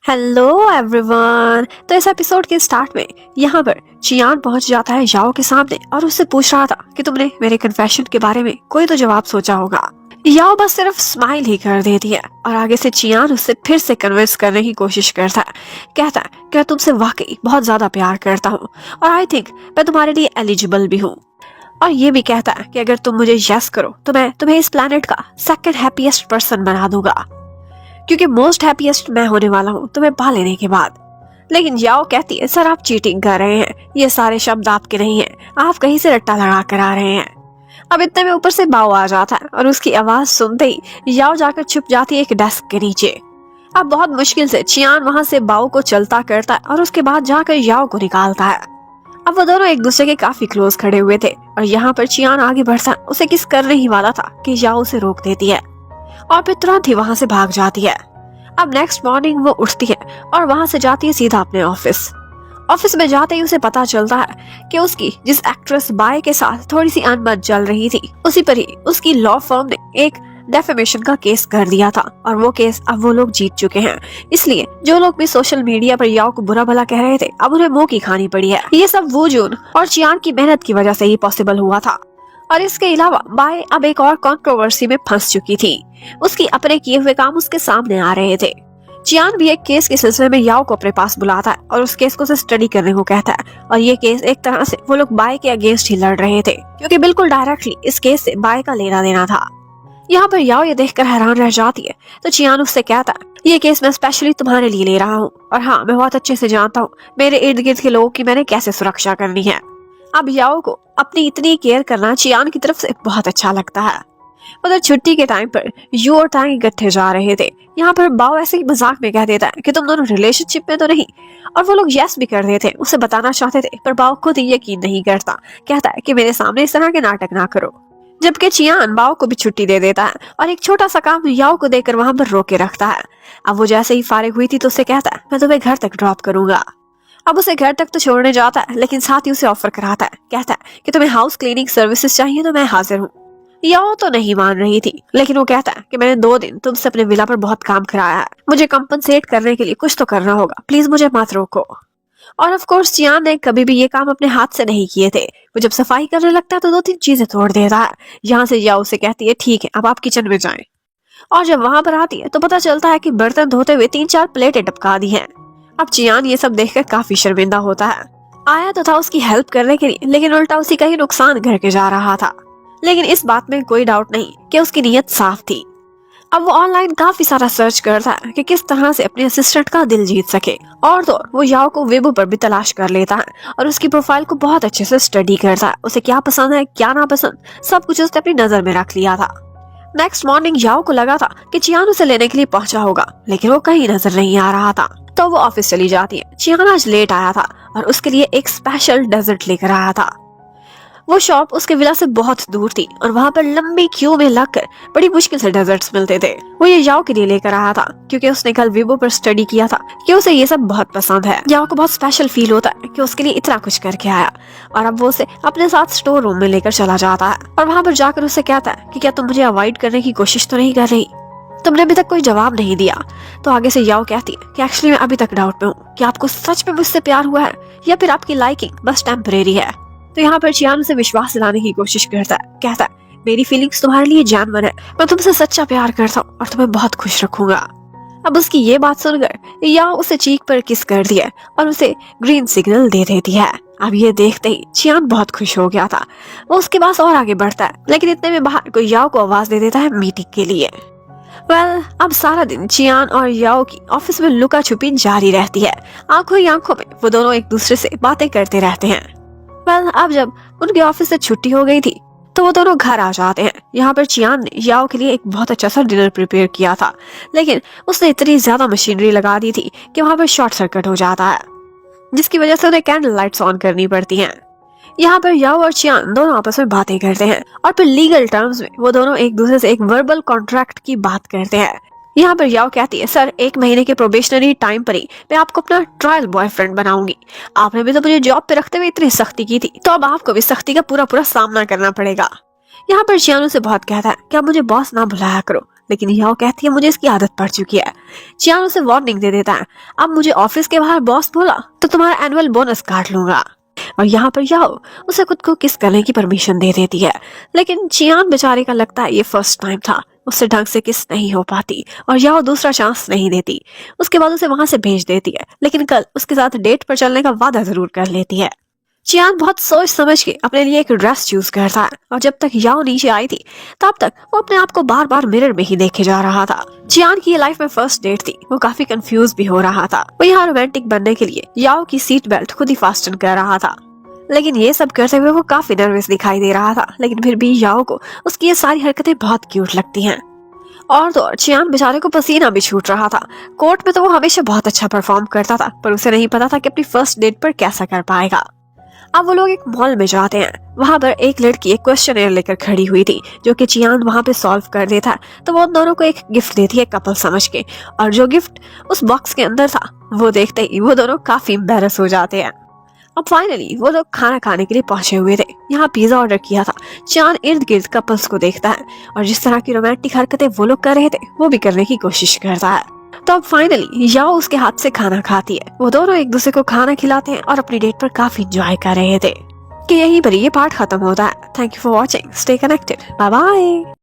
Hello everyone. तो इस episode के स्टार्ट में यहाँ पर चियान पहुंच जाता है याओ के सामने और उससे पूछ रहा था कि तुमने मेरे कन्फेशन के बारे में कोई तो जवाब सोचा होगा। याओ बस सिर्फ स्माइल ही कर देती है और आगे से चियान उससे फिर से कन्विंस करने की कोशिश करता है। कहता है कि मैं तुमसे वाकई बहुत ज्यादा प्यार करता हूँ और आई थिंक मैं तुम्हारे लिए एलिजिबल भी हूँ। और ये भी कहता है कि अगर तुम मुझे यस करो तो मैं तुम्हें इस प्लेनेट का सेकंड हैप्पीएस्ट पर्सन बना दूंगा, क्योंकि मोस्ट हैप्पीएस्ट मैं होने वाला हूँ तुम्हें पा लेने के बाद। लेकिन याओ कहती है सर आप चीटिंग कर रहे हैं, ये सारे शब्द आपके नहीं हैं, आप कहीं से रट्टा लगा कर आ रहे हैं। अब इतने में ऊपर से बाओ आ जाता है और उसकी आवाज सुनते ही याओ जाकर छुप जाती है एक डेस्क के नीचे। अब बहुत मुश्किल से चियान वहां से बाओ को चलता करता है और उसके बाद जाकर याओ को निकालता है। अब वो दोनों एक दूसरे के काफी क्लोज खड़े हुए थे और यहाँ पर चियान आगे बढ़ता उसे किस करने ही वाला था कि याओ उसे रोक देती है और फिर तुरंत ही वहां से भाग जाती है। अब नेक्स्ट मॉर्निंग वो उठती है और वहां से जाती है सीधा अपने ऑफिस में जाते ही उसे पता चलता है कि उसकी जिस एक्ट्रेस बाय के साथ थोड़ी सी अनबन चल रही थी उसी पर ही उसकी लॉ फर्म ने एक डेफेमेशन का केस कर दिया था और वो केस अब वो लोग जीत चुके हैं। इसलिए जो लोग भी सोशल मीडिया पर याओ को बुरा भला कह रहे थे अब उन्हें मुंह की खानी पड़ी है। ये सब वो जून और चियान की मेहनत की वजह से ही पॉसिबल हुआ था। और इसके अलावा बाय अब एक और कंट्रोवर्सी में फंस चुकी थी। उसकी अपने किए हुए काम उसके सामने आ रहे थे। चियान भी एक केस के सिलसिले में याओ को अपने पास बुलाता है और उस केस को उसे स्टडी करने को कहता है। और ये केस एक तरह से वो लोग बाय के अगेंस्ट ही लड़ रहे थे, क्योंकि बिल्कुल डायरेक्टली इस केस से बाय का लेना देना था। यहाँ पर याओ ये देखकर हैरान रह जाती है तो चियान उससे कहता है ये केस मैं स्पेशली तुम्हारे लिए ले रहा हूँ और हाँ मैं बहुत अच्छे से जानता हूँ मेरे इर्द गिर्द के लोगों की मैंने कैसे सुरक्षा करनी है। अब याओ को अपनी इतनी केयर करना चियान की तरफ से बहुत अच्छा लगता है। उधर छुट्टी के टाइम पर यू और टांग इकट्ठे जा रहे थे। यहाँ पर बाओ ऐसे ही मजाक में कह देता है कि तुम दोनों रिलेशनशिप में तो नहीं, और वो लोग यस भी कर रहे थे, उसे बताना चाहते थे पर बाओ खुद ही यकीन नहीं करता। कहता है कि मेरे सामने इस तरह के नाटक ना करो। जबकि चियान बाओ को भी छुट्टी दे देता है और एक छोटा सा काम याओ को देकर वहां पर रोके रखता है। अब वो जैसे ही फारिग हुई थी तो उसे कहता है मैं तुम्हें घर तक ड्रॉप करूंगा। अब उसे घर तक तो छोड़ने जाता है लेकिन साथ ही उसे ऑफर कराता है। कहता है कि तुम्हें हाउस क्लीनिंग सर्विसेज चाहिए तो मैं हाजिर हूँ। याओ तो नहीं मान रही थी लेकिन वो कहता है कि मैंने 2 दिन तुमसे अपने विला पर बहुत काम कराया है, मुझे कंपनसेट करने के लिए कुछ तो करना होगा, प्लीज मुझे मत रोको। और ऑफ कोर्स चियान ने कभी भी ये काम अपने हाथ से नहीं किए थे। वो जब सफाई करने लगता है तो 2-3 चीजें तोड़ देता है। यहाँ से याओ से कहती है ठीक है अब आप किचन में जाएं। और जब वहां पर आती है तो पता चलता है कि बर्तन धोते हुए 3-4 प्लेटें टपका दी हैं। अब चियान ये सब देखकर काफी शर्मिंदा होता है। आया तो था उसकी हेल्प करने के लिए लेकिन उल्टा उसी का ही नुकसान करके जा रहा था। लेकिन इस बात में कोई डाउट नहीं कि उसकी नीयत साफ थी। अब वो ऑनलाइन काफी सारा सर्च करता है कि किस तरह से अपने असिस्टेंट का दिल जीत सके, और तो वो याओ को वेबो पर भी तलाश कर लेता है और उसकी प्रोफाइल को बहुत अच्छे से स्टडी करता है। उसे क्या पसंद है क्या ना पसंद सब कुछ उसने अपनी नजर में रख लिया था। नेक्स्ट मॉर्निंग याओ को लगा था कि चियान उसे लेने के लिए पहुंचा होगा लेकिन वो कहीं नजर नहीं आ रहा था, तो वो ऑफिस चली जाती है। चियान आज लेट आया था और उसके लिए एक स्पेशल डेजर्ट लेकर आया था। वो शॉप उसके विला से बहुत दूर थी और वहाँ पर लंबी क्यू में लगकर बड़ी मुश्किल से डेजर्ट्स मिलते थे। वो ये याओ के लिए लेकर आया था क्योंकि उसने कल वीबो पर स्टडी किया था कि उसे ये सब बहुत पसंद है। याओ को बहुत स्पेशल फील होता है कि उसके लिए इतना कुछ करके आया, और अब वो उसे अपने साथ स्टोर रूम में लेकर चला जाता है और वहाँ पर जाकर उससे कहता है कि क्या तुम मुझे अवॉइड करने की कोशिश तो नहीं कर रही, तुमने अभी तक कोई जवाब नहीं दिया। तो आगे से याओ कहती है कि एक्चुअली मैं अभी तक डाउट में हूँ कि आपको सच में मुझसे प्यार हुआ है या फिर आपकी लाइकिंग बस टेम्परेरी है। तो यहाँ पर चियान उसे विश्वास दिलाने की कोशिश करता है। कहता है मेरी फीलिंग्स तुम्हारे लिए जानवर है, मैं तुमसे सच्चा प्यार करता हूँ और तुम्हें बहुत खुश रखूंगा। अब उसकी ये बात सुनकर याओ उसे चीख पर किस कर दिया और उसे ग्रीन सिग्नल दे देती है। अब ये देखते ही चियान बहुत खुश हो गया था। वो उसके पास और आगे बढ़ता है लेकिन इतने में बाहर कोई याओ को आवाज दे देता है मीटिंग के लिए। अब सारा दिन चियान और याओ की ऑफिस में लुका छुपी जारी रहती है। आंखों ही आंखों में वो दोनों एक दूसरे से बातें करते रहते हैं। अब जब उनके ऑफिस से छुट्टी हो गई थी तो वो दोनों घर आ जाते हैं। यहाँ पर चियान ने याओ के लिए एक बहुत अच्छा सा डिनर प्रिपेयर किया था लेकिन उसने इतनी ज्यादा मशीनरी लगा दी थी कि वहाँ पर शॉर्ट सर्किट हो जाता है, जिसकी वजह से उन्हें कैंडल लाइट्स ऑन करनी पड़ती हैं। यहाँ पर याओ और चियान दोनों आपस में बातें करते हैं और फिर लीगल टर्म्स में वो दोनों एक दूसरे से एक वर्बल कॉन्ट्रैक्ट की बात करते हैं। यहाँ पर याओ कहती है सर 1 महीने के प्रोबेशनरी टाइम पर ही मैं आपको अपना ट्रायल बॉयफ्रेंड बनाऊंगी। आपने भी तो मुझे जॉब पे रखते हुए इतनी सख्ती की थी तो अब आपको भी सख्ती का पूरा सामना करना पड़ेगा। यहाँ पर चियान से बहुत कहता है कि आप मुझे बॉस ना बुलाया करो, लेकिन याओ कहती है मुझे इसकी आदत पड़ चुकी है। चियान उसे वार्निंग दे देता है, अब मुझे ऑफिस के बाहर बॉस बोला तो तुम्हारा एनुअल बोनस काट लूंगा। और यहाँ पर याओ उसे खुद को किस करने की परमिशन दे देती है, लेकिन चियान बेचारे का लगता है ये फर्स्ट टाइम था, उससे ढंग से किस नहीं हो पाती और याओ दूसरा चांस नहीं देती। उसके बाद उसे वहां से भेज देती है, लेकिन कल उसके साथ डेट पर चलने का वादा जरूर कर लेती है। चियान बहुत सोच समझ के अपने लिए एक ड्रेस चूज करता है और जब तक याओ नीचे आई थी तब तक वो अपने आप को बार बार मिरर में ही देखे जा रहा था। चियान की ये लाइफ में फर्स्ट डेट थी, वो काफी कंफ्यूज भी हो रहा था। वो यहाँ रोमांटिक बनने के लिए याओ की सीट बेल्ट खुद ही फास्टन कर रहा था, लेकिन ये सब करते हुए वो काफी नर्वस दिखाई दे रहा था। लेकिन फिर भी याओ को उसकी ये सारी हरकतें बहुत क्यूट लगती हैं। और तो और चियान बेचारे को पसीना भी छूट रहा था। कोर्ट में तो वो हमेशा बहुत अच्छा परफॉर्म करता था, पर उसे नहीं पता था कि अपनी फर्स्ट डेट पर कैसा कर पाएगा। अब वो लोग एक मॉल में जाते हैं, वहाँ पर एक लड़की एक क्वेश्चनर लेकर खड़ी हुई थी जो कि चियान वहाँ पे सॉल्व कर देता है। तो वो उन दोनों को एक गिफ्ट देती है कपल समझ के, और जो गिफ्ट उस बॉक्स के अंदर था वो देखते ही वो दोनों काफी एम्बैरस हो जाते हैं। अब फाइनली वो लोग खाना खाने के लिए पहुंचे हुए थे। यहाँ पिज्जा ऑर्डर किया था। चियान इर्द गिर्द कपल्स को देखता है और जिस तरह की रोमांटिक हरकतें वो लोग कर रहे थे वो भी करने की कोशिश करता है। तो अब फाइनली याओ उसके हाथ से खाना खाती है। वो दोनों एक दूसरे को खाना खिलाते हैं और अपनी डेट पर काफी एंजॉय कर रहे थे। कि यहीं पर ये पार्ट खत्म होता है। Thank you for watching, stay connected, bye bye.